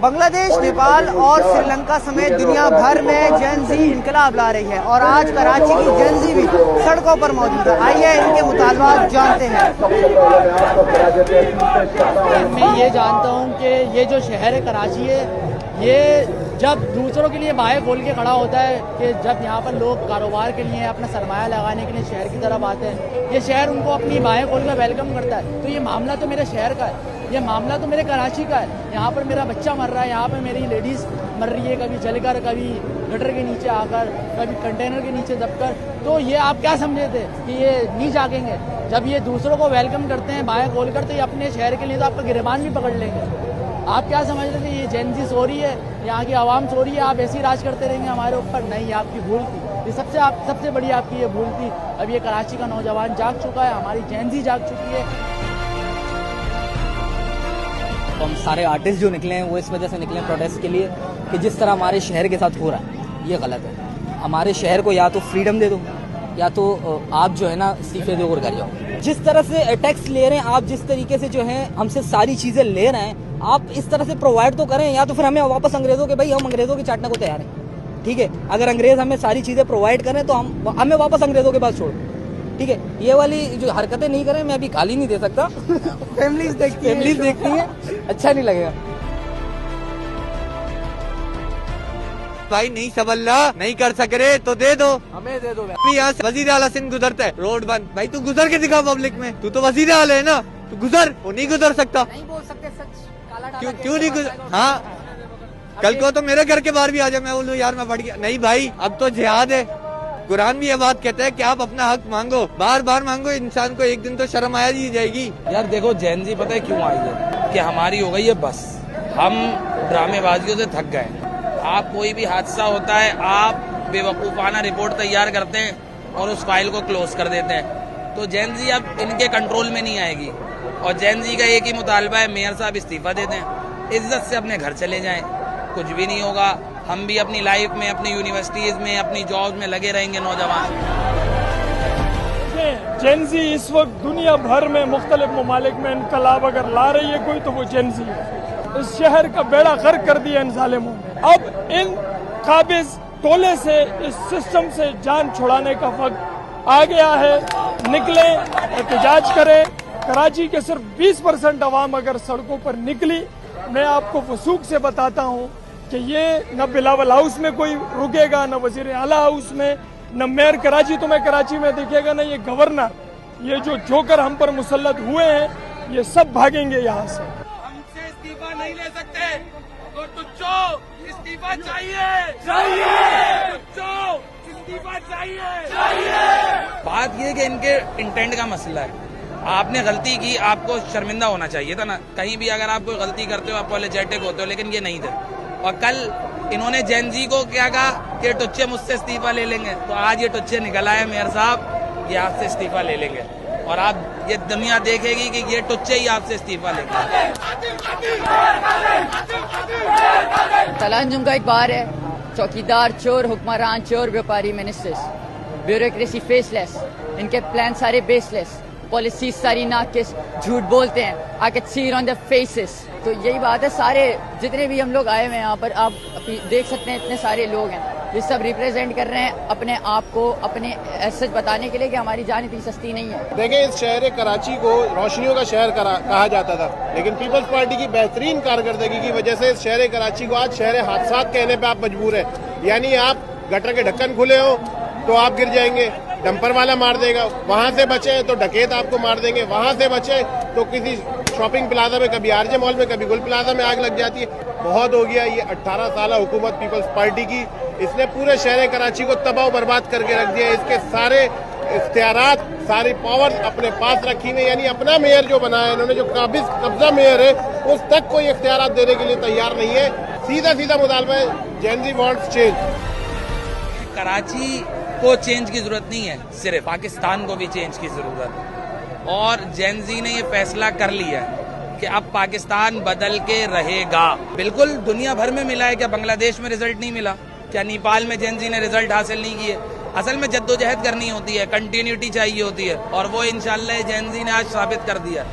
बांग्लादेश, नेपाल और श्रीलंका समेत दुनिया भर में जेन जी इनकलाब ला रही है और आज कराची की जेन जी भी सड़कों पर मौजूद है। आइए इनके मुतालबात जानते हैं। मैं ये जानता हूँ कि ये जो शहर है कराची है, ये जब दूसरों के लिए बाहें खोल के खड़ा होता है कि जब यहाँ पर लोग कारोबार के लिए अपना सरमाया लगाने के लिए शहर की तरफ आते हैं, ये शहर उनको अपनी बाहें खोल कर वेलकम करता है। तो ये मामला तो मेरे शहर का है, ये मामला तो मेरे कराची का है। यहाँ पर मेरा बच्चा मर रहा है, यहाँ पर मेरी लेडीज़ मर रही है, कभी जलकर, कभी गटर के नीचे आकर, कभी कंटेनर के नीचे दबकर। तो ये आप क्या समझे थे कि ये नहीं जागेंगे? जब ये दूसरों को वेलकम करते हैं बाहें खोल कर, तो ये अपने शहर के लिए तो आपका गिरबान भी पकड़ लेंगे। आप क्या समझ रहे थे ये जेन जी सो रही है, यहाँ की आवाम सो रही है, आप ऐसे ही राज करते रहेंगे हमारे ऊपर? नहीं, आपकी भूल थी ये, सबसे बड़ी आपकी ये भूल थी। अब ये कराची का नौजवान जाग चुका है, हमारी जेन जी जाग चुकी है। तो हम सारे आर्टिस्ट जो निकले हैं वो इस वजह से निकले प्रोटेस्ट के लिए कि जिस तरह हमारे शहर के साथ हो रहा है ये गलत है। हमारे शहर को या तो फ्रीडम दे दो या तो आप जो है ना इस्तीफे दो और घर जाओ। जिस तरह से टैक्स ले रहे हैं आप, जिस तरीके से जो है हमसे सारी चीजें ले रहे हैं, आप इस तरह से प्रोवाइड तो करें, या तो फिर हमें वापस अंग्रेजों के, भाई हम अंग्रेजों के चाटने को तैयार हैं, ठीक है। अगर अंग्रेज हमें सारी चीजें प्रोवाइड करें तो हमें वापस अंग्रेजों के पास छोड़ो, ठीक है। ये वाली जो हरकतें नहीं करें, मैं अभी गाली नहीं दे सकता। फैमिलीज देखती हैं, अच्छा नहीं लगेगा। भाई नहीं संभल रहा, नहीं कर सक रहे तो दे दो, हमें दे दो। यहाँ से वजीर आला सिंध गुजरता है, रोड बंद, भाई तू गुजर के दिखा पब्लिक में, तू तो वजीर आला है ना, तू गुजर। वो नहीं गुजर सकता, नहीं बोल सकते सच, काला क्यों नहीं गुजर? हाँ, कल को तो मेरे घर के बाहर भी आ जाए, मैं बोलूँ यार मैं बढ़ गया। नहीं भाई, अब तो जिहाद है। कुरान भी ये बात कहता है कि आप अपना हक मांगो, बार बार मांगो, इंसान को एक दिन तो शर्म आया ही जाएगी। यार देखो, जेन जी पता है क्यों आई है कि हमारी हो गई है बस, हम ड्रामेबाजियों से थक गए। आप कोई भी हादसा होता है, आप बेवकूफाना रिपोर्ट तैयार करते हैं और उस फाइल को क्लोज कर देते हैं। तो जेन जी अब इनके कंट्रोल में नहीं आएगी और जेन जी का एक ही मुतालबा है, मेयर साहब इस्तीफा दे दें, इज्जत से अपने घर चले जाएं, कुछ भी नहीं होगा। हम भी अपनी लाइफ में, अपनी यूनिवर्सिटीज में, अपनी जॉब में लगे रहेंगे नौजवान। जेन जी इस वक्त दुनिया भर में मुख्तलिफ ममालिक में इनकलाब अगर ला रही है कोई, तो वो जेन जी है। इस शहर का बेड़ा गर्क कर दिया इन जालिमों ने। अब इन काबिज टोले से, इस सिस्टम से जान छुड़ाने का वक्त आ गया है। निकले, एहतजाज करें। कराची के सिर्फ 20% आवाम अगर सड़कों पर निकली, मैं आपको वसूख से बताता हूँ कि ये न बिलावल हाउस में कोई रुकेगा, न वजीर आला हाउस में, न मेयर कराची तुम्हें कराची में दिखेगा, न ये गवर्नर। ये जो जोकर हम पर मुसल्लत हुए हैं, ये सब भागेंगे यहाँ से। हमसे इस्तीफा नहीं ले सकते तो तुझको इस्तीफा चाहिए, तुझको इस्तीफा चाहिए। बात ये कि इनके इंटेंट का मसला है। आपने गलती की, आपको शर्मिंदा होना चाहिए था ना। कहीं भी अगर आप कोई गलती करते हो, अपोलोजेटिक होते हो, लेकिन ये नहीं थे। और कल इन्होंने जेन जी को क्या कहा कि टुच्चे मुझसे इस्तीफा ले लेंगे, तो आज ये टुच्चे निकल आए मेयर साहब, ये आपसे इस्तीफा ले लेंगे और आप ये दुनिया देखेगी कि ये टुच्चे ही आपसे इस्तीफा लेंगे। तलांजुम का एक बार है, चौकीदार चोर, हुक्मरान चोर, व्यापारी मिनिस्टर्स, ब्यूरोक्रेसी फेसलेस, इनके प्लान सारे बेसलेस, पॉलिसी सारी नाकिस, झूठ बोलते हैं, I can see it on their faces. तो यही बात है, सारे जितने भी हम लोग आए हुए हैं यहाँ पर, आप देख सकते हैं इतने सारे लोग हैं, ये सब रिप्रेजेंट कर रहे हैं अपने आप को, अपने सच बताने के लिए कि हमारी जान इतनी सस्ती नहीं है। देखिए, इस शहर कराची को रोशनियों का शहर कहा जाता था, लेकिन पीपल्स पार्टी की बेहतरीन कारकर्दगी की वजह से इस शहर कराची को आज शहर हादसा कहने पे आप मजबूर है। यानी आप गटर के ढक्कन खुले हो तो आप गिर जाएंगे, डंपर वाला मार देगा, वहां से बचे तो डकैत आपको मार देंगे, वहां से बचे तो किसी शॉपिंग प्लाजा में, कभी आरजे मॉल में, कभी गुल प्लाजा में आग लग जाती है। बहुत हो गया ये 18 साल हुकूमत पीपल्स पार्टी की, इसने पूरे शहर कराची को तबाह बर्बाद करके रख दिया। इसके सारे इख्तियारात, सारी पावर अपने पास रखी हुई, यानी अपना मेयर जो बनाया इन्होंने, जो काबिज कब्जा मेयर है, उस तक कोई इख्तियारात देने के लिए तैयार नहीं है। सीधा मुतालबा है, जेन जी वांट्स चेंज। कराची को चेंज की जरूरत नहीं है, सिर्फ पाकिस्तान को भी चेंज की जरूरत है। और जेन जी ने ये फैसला कर लिया कि अब पाकिस्तान बदल के रहेगा। बिल्कुल दुनिया भर में मिला है, क्या बांग्लादेश में रिजल्ट नहीं मिला? क्या नेपाल में जेन जी ने रिजल्ट हासिल नहीं किए? असल में जद्दोजहद करनी होती है, कंटिन्यूटी चाहिए होती है, और वो इंशाल्लाह जेन जी ने आज साबित कर दिया।